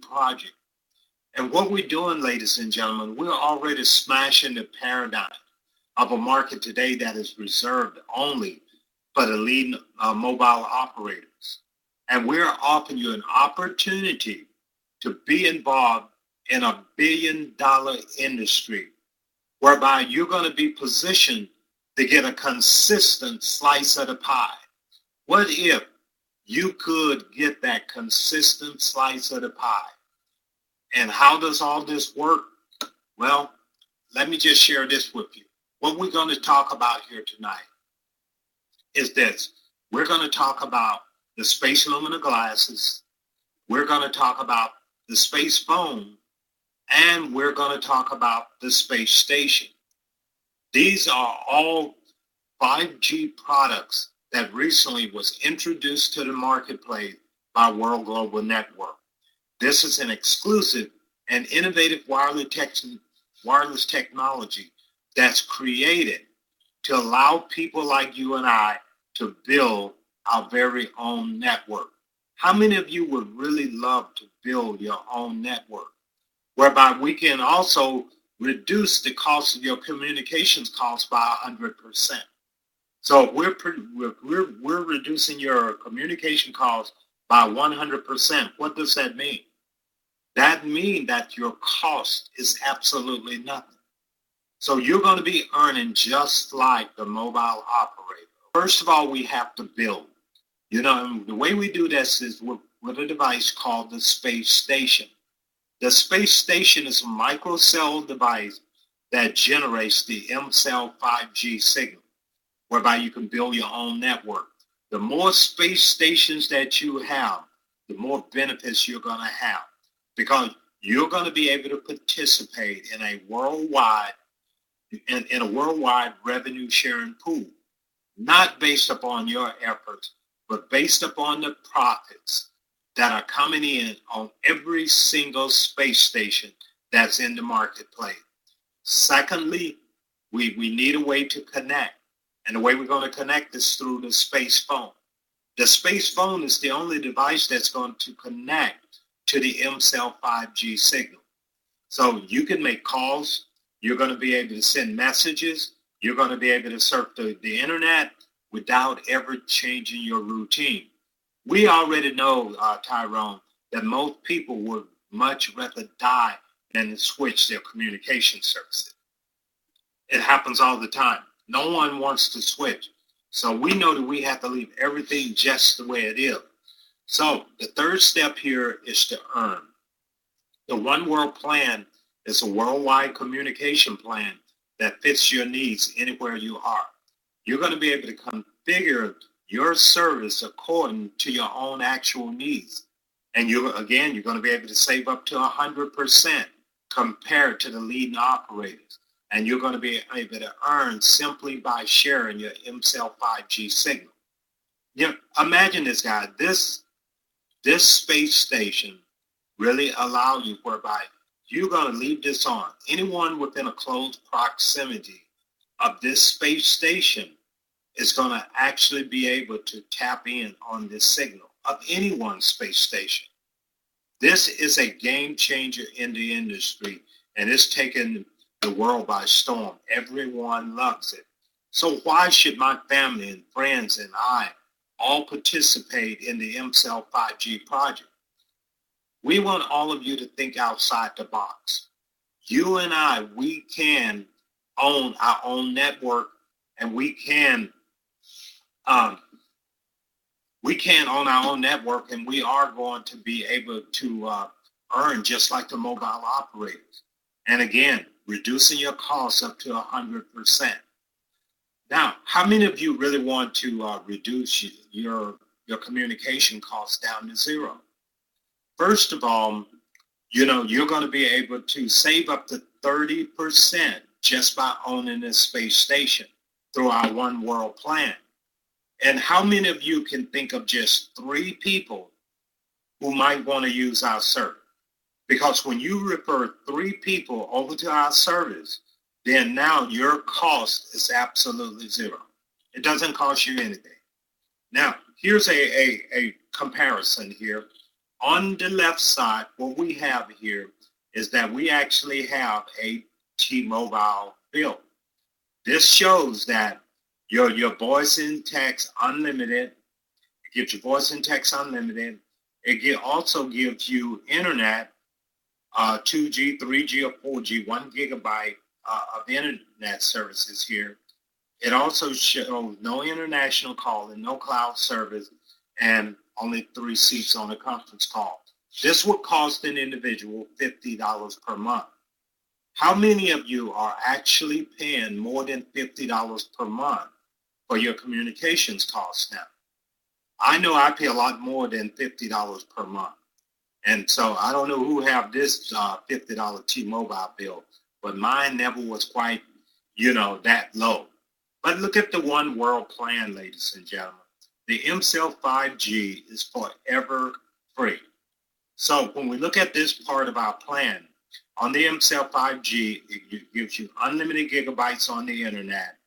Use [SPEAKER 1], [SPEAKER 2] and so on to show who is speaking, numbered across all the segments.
[SPEAKER 1] project. And what we're doing, ladies and gentlemen, we're already smashing the paradigm of a market today that is reserved only for the leading mobile operators. And we're offering you an opportunity to be involved in a billion-dollar industry whereby you're going to be positioned to get a consistent slice of the pie. What if you could get that consistent slice of the pie? And how does all this work? Well, let me just share this with you. What we're going to talk about here tonight is this. We're going to talk about the space luminous glasses. We're going to talk about the space phone. And we're going to talk about the space station. These are all 5G products that recently was introduced to the marketplace by World Global Network. This is an exclusive and innovative wireless technology that's created to allow people like you and I to build our very own network. How many of you would really love to build your own network, whereby we can also reduce the cost of your communications costs by 100%? So if we're reducing your communication costs by 100%, what does that mean? That means that your cost is absolutely nothing. So you're going to be earning just like the mobile operator. First of all, we have to build. You know, the way we do this is with a device called the space station. The space station is a microcell device that generates the MCELL 5G signal, whereby you can build your own network. The more space stations that you have, the more benefits you're going to have, because you're going to be able to participate in a worldwide revenue sharing pool, not based upon your efforts, but based upon the profits that are coming in on every single space station that's in the marketplace. Secondly, we need a way to connect. And the way we're going to connect is through the space phone. The space phone is the only device that's going to connect to the MCELL 5G signal. So you can make calls. You're going to be able to send messages. You're going to be able to surf the internet without ever changing your routine. We already know, Tyrone, that most people would much rather die than switch their communication services. It happens all the time. No one wants to switch. So we know that we have to leave everything just the way it is. So the third step here is to earn. The One World Plan is a worldwide communication plan that fits your needs anywhere you are. You're going to be able to configure your service according to your own actual needs. And you're going to be able to save up to 100% compared to the leading operators. And you're going to be able to earn simply by sharing your MCELL 5G signal. You know, imagine this, guy. This space station really allows you whereby you're going to leave this on. Anyone within a close proximity of this space station is going to actually be able to tap in on this signal of anyone's space station. This is a game changer in the industry, and it's taken the world by storm. Everyone loves it. So why should my family and friends and I all participate in the MCELL 5G project? We want all of you to think outside the box. You and I, we can own our own network, and we can own our own network, and we are going to be able to earn just like the mobile operators. And again, reducing your costs up to 100%. Now, how many of you really want to reduce your communication costs down to zero? First of all, you know, you're going to be able to save up to 30% just by owning this space station through our One World Plan. And how many of you can think of just 3 people who might want to use our service? Because when you refer 3 people over to our service, then now your cost is absolutely zero. It doesn't cost you anything. Now, here's a comparison here. On the left side, what we have here is that we actually have a T-Mobile bill. This shows that your voice and text unlimited. It gives you voice and text unlimited. Also gives you internet, 2G, 3G, or 4G, 1 gigabyte of internet services here. It also shows no international calling, no cloud service, and only 3 seats on a conference call. This would cost an individual $50 per month. How many of you are actually paying more than $50 per month for your communications costs now? I know I pay a lot more than $50 per month. And so I don't know who have this $50 T-Mobile bill, but mine never was quite, that low. But look at the One World plan, ladies and gentlemen. The MCELL 5G is forever free. So when we look at this part of our plan, on the MCELL 5G, it gives you unlimited gigabytes on the internet.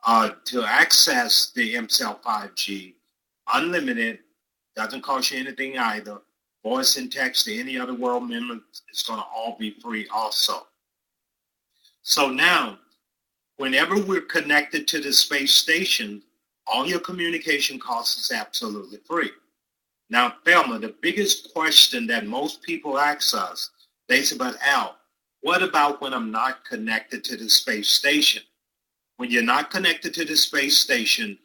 [SPEAKER 1] To access the MCELL 5G, unlimited, doesn't cost you anything either. Voice and text to any other world member is going to all be free also. So now, whenever we're connected to the space station, all your communication costs is absolutely free. Now, Thelma, the biggest question that most people ask us, they say, but Al, what about when I'm not connected to the space station? When you're not connected to the space station,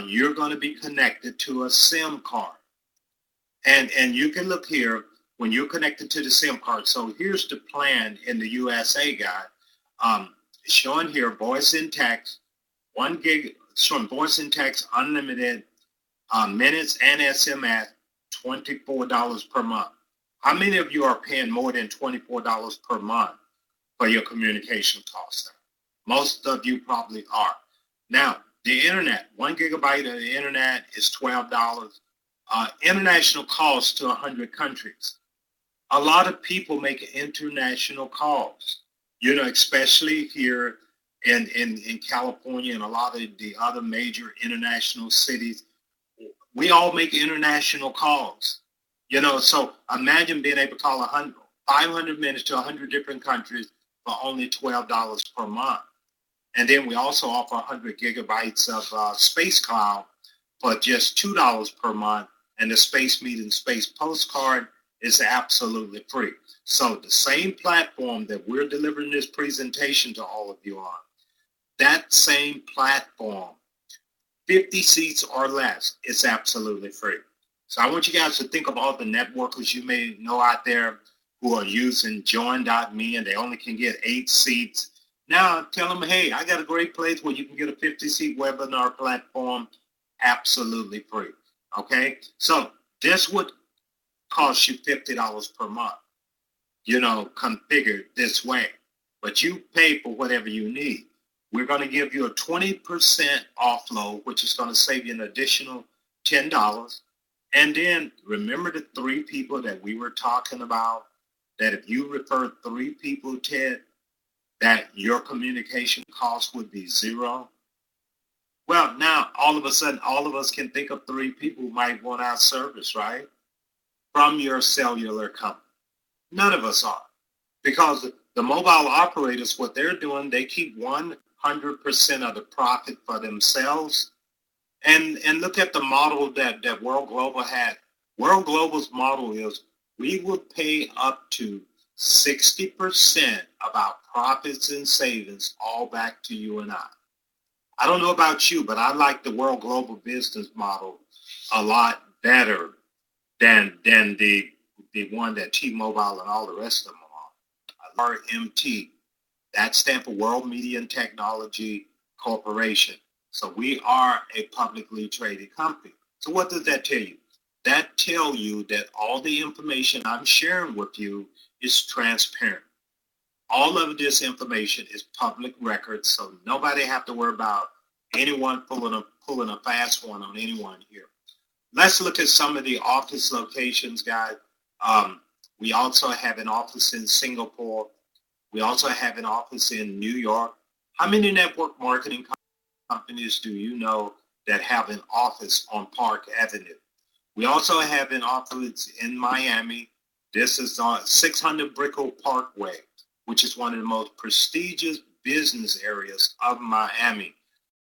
[SPEAKER 1] you're going to be connected to a SIM card. And you can look here when you're connected to the SIM card. So here's the plan in the USA guide. Showing here voice and text, 1 gig, showing voice and text unlimited, minutes and SMS, $24 per month. How many of you are paying more than $24 per month for your communication costs? Most of you probably are. Now, the internet, 1 gigabyte of the internet is $12. International calls to 100 countries. A lot of people make international calls, especially here in California and a lot of the other major international cities. We all make international calls, so imagine being able to call 500 minutes to 100 different countries for only $12 per month. And then we also offer 100 gigabytes of Space Cloud for just $2 per month. And the Space Meet and Space Postcard is absolutely free. So the same platform that we're delivering this presentation to all of you on, that same platform, 50 seats or less, it's absolutely free. So I want you guys to think of all the networkers you may know out there who are using join.me and they only can get 8 seats. Now tell them, hey, I got a great place where you can get a 50-seat webinar platform absolutely free. Okay, so this would cost you $50 per month, configured this way. But you pay for whatever you need. We're going to give you a 20% offload, which is going to save you an additional $10. And then remember the 3 people that we were talking about, that if you refer 3 people, Ted, that your communication cost would be 0. Well, now, all of a sudden, all of us can think of 3 people who might want our service, right? From your cellular company. None of us are. Because the mobile operators, what they're doing, they keep 100% of the profit for themselves. And look at the model that World Global had. World Global's model is we would pay up to 60% of our profits and savings all back to you and I. I don't know about you, but I like the World Global business model a lot better than the one that T-Mobile and all the rest of them are on. RMT, that stands for World Media and Technology Corporation. So we are a publicly traded company. So what does that tell you? That tells you that all the information I'm sharing with you is transparent. All of this information is public record, so nobody have to worry about anyone pulling a fast one on anyone here. Let's look at some of the office locations, guys. We also have an office in Singapore. We also have an office in New York. How many network marketing companies do you know that have an office on Park Avenue? We also have an office in Miami. This is on 600 Brickell Parkway, which is one of the most prestigious business areas of Miami.